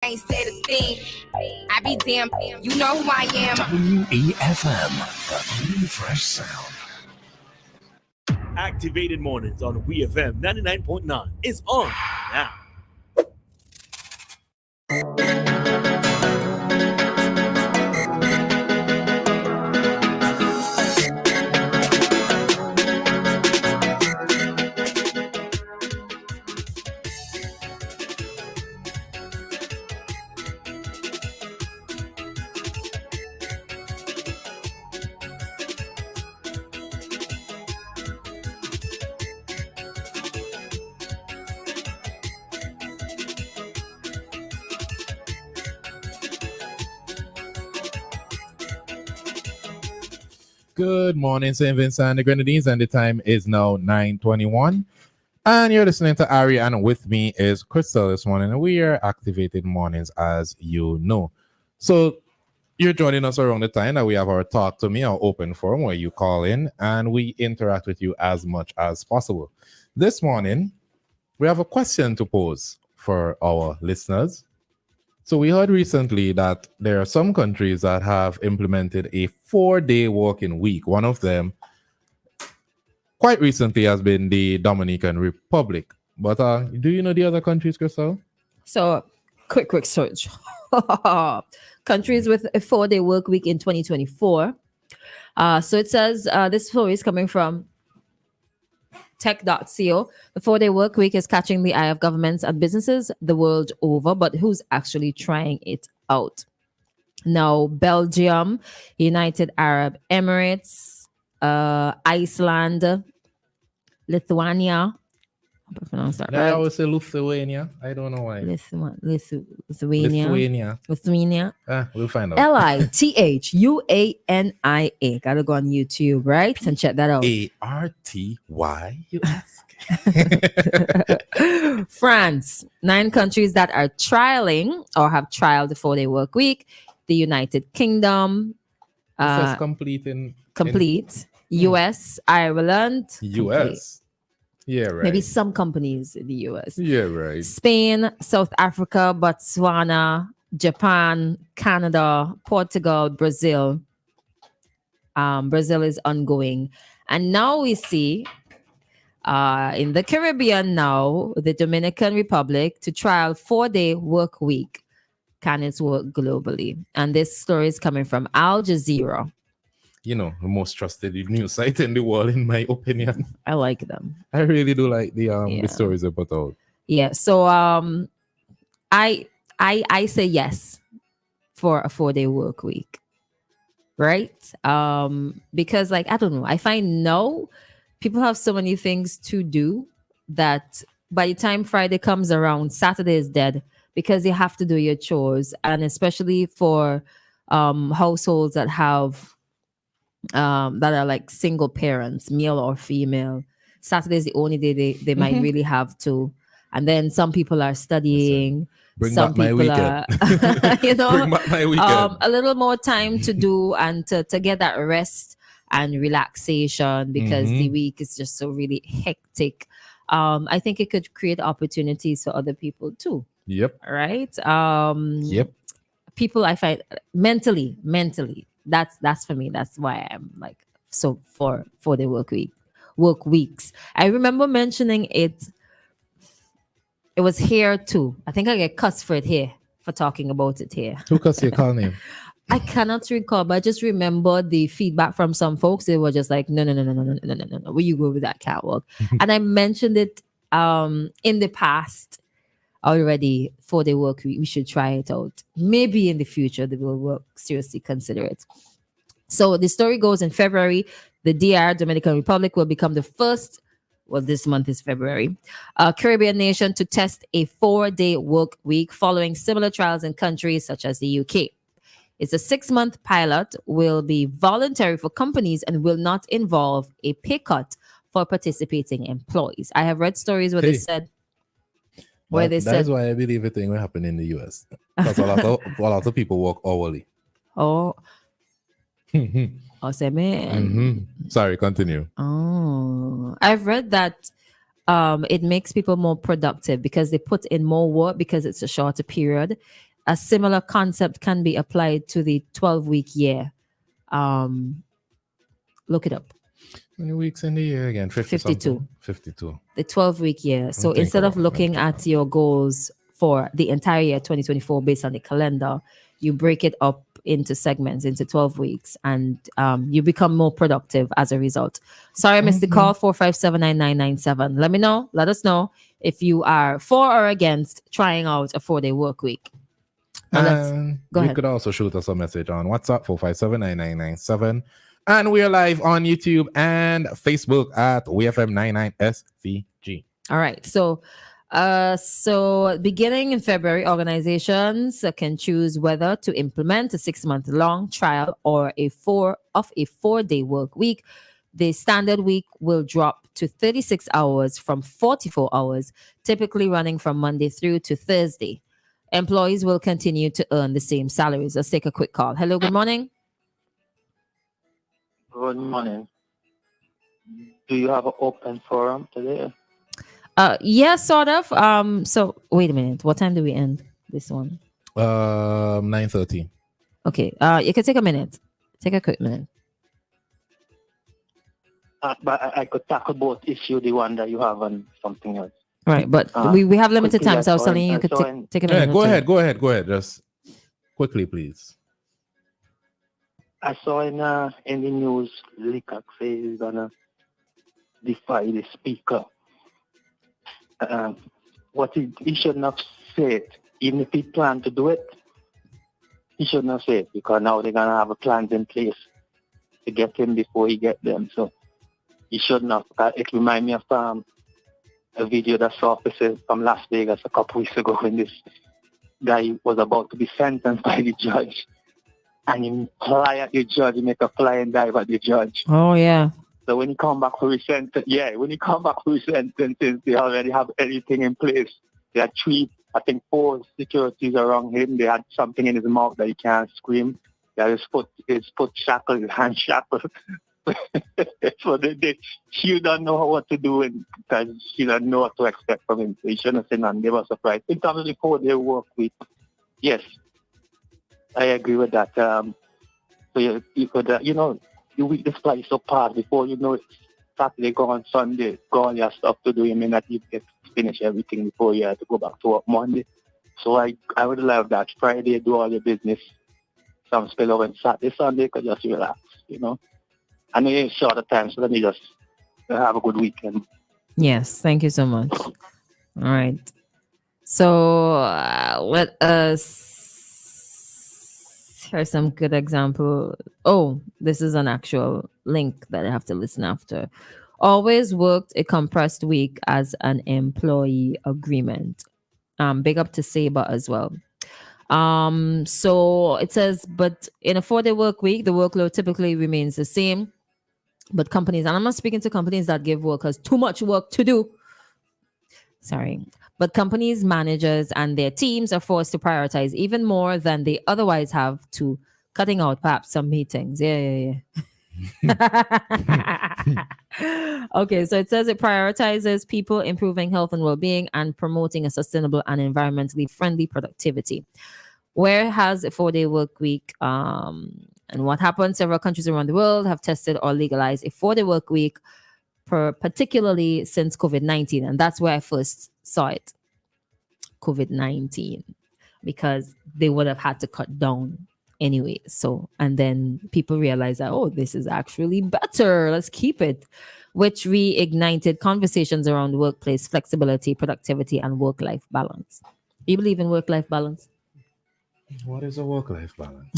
ain't said a thing. I be damn, you know who I am. WEFM, the new fresh sound. Activated Mornings on WeFM 99.9 is on now. Good morning, St. Vincent and the Grenadines, and the time is now 9:21. And you're listening to Ari, and with me is Christal this morning. And we are activated mornings, as you know. So you're joining us around the time that we have our Talk to Me, our open forum, where you call in and we interact with you as much as possible. This morning, we have a question to pose for our listeners. So we heard recently that there are some countries that have implemented a 4-day working week. One of them, quite recently, has been the Dominican Republic. But do you know the other countries, Christal? So, quick search. Countries with a 4-day work week in 2024. So it says this story is coming from tech.co. The 4-day work week is catching the eye of governments and businesses the world over, but who's actually trying it out? Now, Belgium, United Arab Emirates, Iceland, Lithuania. I hope I pronounced that I right. always say Lithuania. I don't know why. Lithuania. We'll find out. Lithuania. Gotta go on YouTube, right? And check that out. ARTY, you ask? France. 9 countries that are trialing or have trialed the 4-day work week. The United Kingdom. This is complete. US, Ireland. US. Complete. Yeah, right. Maybe some companies in the US. Yeah, right. Spain, South Africa, Botswana, Japan, Canada, Portugal, Brazil. Brazil is ongoing. And now we see in the Caribbean now, the Dominican Republic to trial 4-day work week. Can it work globally? And this story is coming from Al Jazeera. You know, the most trusted news site in the world, in my opinion. I like them. I really do like the stories they put out. Yeah. So I say yes for a 4-day work week. Right? Because I don't know. I find now people have so many things to do that by the time Friday comes around, Saturday is dead because you have to do your chores. And especially for households that have that are like single parents, male or female. Saturday is the only day they might really have to. And then some people are studying. Bring some back my people weekend. are, Bring back my weekend. A little more time to do and to get that rest and relaxation because the week is just so really hectic. I think it could create opportunities for other people too. Yep. Right? Yep. People I find mentally. That's for me. That's why I'm like so for the work weeks. I remember mentioning it. It was here too. I think I get cussed for it here for talking about it here. Who cussed your call name? I cannot recall, but I just remember the feedback from some folks. They were just like, no. Where you go with that catwalk? And I mentioned it in the past already for the work week. We should try it out. Maybe in the future they will seriously consider it. So the story goes in February, the DR, Dominican Republic, will become the first, well, this month is February, Caribbean nation to test a 4-day work week following similar trials in countries such as the UK. It's a 6-month pilot, will be voluntary for companies and will not involve a pay cut for participating employees. I have read stories where they said, That's why I believe a thing will happen in the US. Because a lot of people work hourly. Oh. Say man. Sorry, continue. Oh, I've read that it makes people more productive because they put in more work because it's a shorter period. a similar concept can be applied to the 12-week year. Look it up. How many weeks in the year again? 50 52. something? 52. The 12-week year. So think instead of about it. looking at your goals for the entire year 2024 based on the calendar, you break it up into segments, into 12 weeks, and you become more productive as a result. Sorry, I missed the call. 4579997. Let us know if you are for or against trying out a 4-day work week. And go you ahead. could also shoot us a message on WhatsApp 4579997. And we are live on YouTube and Facebook at WEFM99SVG. All right. So beginning in February, organizations can choose whether to implement a 6-month-long trial or a 4-day work week. The standard week will drop to 36 hours from 44 hours, typically running from Monday through to Thursday. Employees will continue to earn the same salaries. Let's take a quick call. Hello, good morning. Good morning. Do you have an open forum today? Yeah, sort of. So wait a minute. What time do we end this one? 9:30. Okay. You can take a minute. Take a quick minute. But I could tackle both issue, the one that you have and something else. Right, but we have limited quickly, time, so I was telling you could take a minute. Yeah, go ahead. Just quickly, please. I saw in the news, Likak says he's gonna defy the speaker. What he shouldn't have said, even if he planned to do it, he shouldn't have said, because now they're gonna have a plans in place to get him before he get them. So he shouldn't have. It reminds me of a video that surfaced from Las Vegas a couple weeks ago when this guy was about to be sentenced by the judge. And he fly at the judge, he make a flying dive at the judge. Oh, yeah. So when he come back for his sentence, they already have everything in place. They had 4 securities around him. They had something in his mouth that he can't scream. They had his foot shackled, his hand shackled. So she don't know what to do, because she don't know what to expect from him. So he shouldn't say nothing. They were surprised. In terms of the 4-day work week, yes, I agree with that. So you could, the week this flight is so past before you know it. Saturday gone, Sunday, go all your stuff to do. You may not even get to finish everything before you have to go back to work Monday. So I would love that. Friday, do all your business. Some spill over, and Saturday, Sunday, could just relax, I know it's shorter time, so let me just have a good weekend. Yes, thank you so much. All right. So let us here's some good example. Oh, this is an actual link that I have to listen after. Always worked a compressed week as an employee agreement. Big up to Sabre as well. So it says, but in a 4-day work week, the workload typically remains the same. But companies, and I'm not speaking to companies that give workers too much work to do. Sorry. But companies, managers, and their teams are forced to prioritize even more than they otherwise have to, cutting out perhaps some meetings. Yeah. Okay, so it says it prioritizes people improving health and well-being and promoting a sustainable and environmentally friendly productivity. Where has a 4-day work week and what happened? Several countries around the world have tested or legalized a 4-day work week, particularly since COVID-19. And that's where I first saw it, COVID-19, because they would have had to cut down anyway. So, and then people realized that, oh, this is actually better. Let's keep it, which reignited conversations around workplace flexibility, productivity, and work-life balance. Do you believe in work-life balance? What is a work-life balance?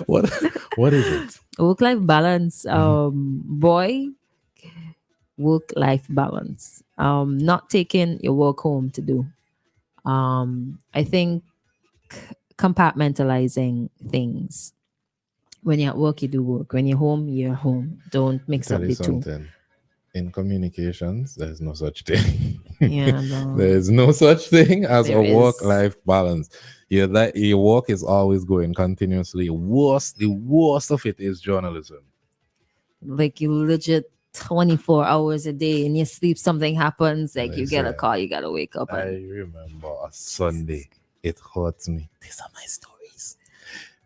What is it? Work-life balance, work-life balance. Not taking your work home to do. I think compartmentalizing things. When you're at work, you do work. When you're home, you're home. Don't mix up the two. In communications, there's no such thing. Yeah, no. There's no such thing as There a work-life balance. Your work is always going continuously. The worst of it is journalism. Like you legit 24 hours a day and you sleep, something happens, like you get a Listen, call, you gotta wake up. I And remember a Sunday. It hurts me. These are my stories.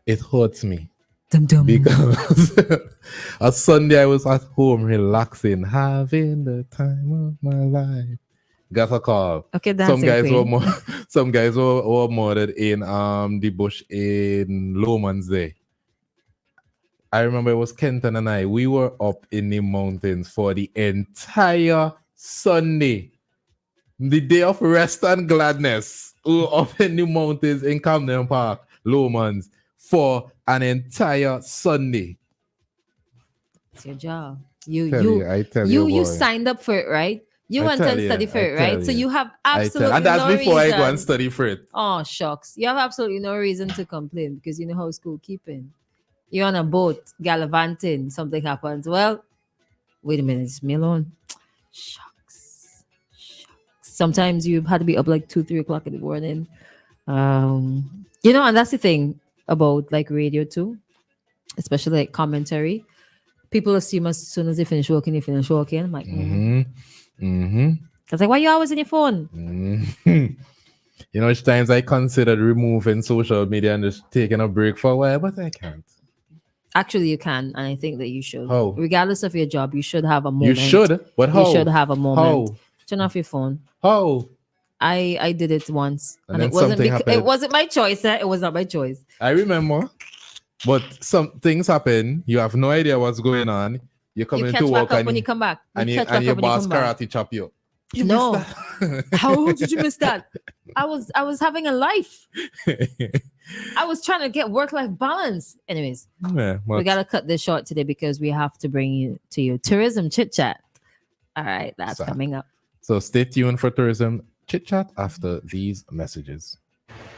It hurts me dum dum. because a Sunday I was at home relaxing, having the time of my life. Got a call. Okay, Some dancing guys were queen. more, some guys were murdered in the bush in Lomans Day. I remember it was Kenton and I. We were up in the mountains for the entire Sunday. The day of rest and gladness. We were up in the mountains in Camden Park, Lomans, for an entire Sunday. It's your job. I tell you, You boy. signed up for it, right? You I went tell and you, studied for I it, right? tell So you. you have I absolutely tell, and that's no before reason. I go and study for it. Oh shucks. You have absolutely no reason to complain because you know how school keeping. You're on a boat, gallivanting, something happens. Well, wait a minute, it's me alone. Shucks. Sometimes you've had to be up like 2-3 o'clock in the morning. You know, and that's the thing about like radio too, especially like commentary. People assume as soon as they finish working, they finish working. I'm like, It's like, why you always on your phone? You know, which times I considered removing social media and just taking a break for a while, but I can't. Actually, you can, and I think that you should. How? Regardless of your job, you should have a moment. You should, but how? You should have a moment. How? Turn off your phone. How? I did it once, And and then it wasn't something happened. it wasn't my choice. It was not my choice. I remember, but some things happen. You have no idea what's going on. You're coming You catch to back work up and when you come back. and catch back your up when you boss come back. karate chop you. You No. missed that. How did you miss that? I was having a life. I was trying to get work-life balance. Anyways, Yeah, we but gotta cut this short today because we have to bring you to you tourism chit chat. All right, that's So- coming up. so stay tuned for tourism chit chat after these messages.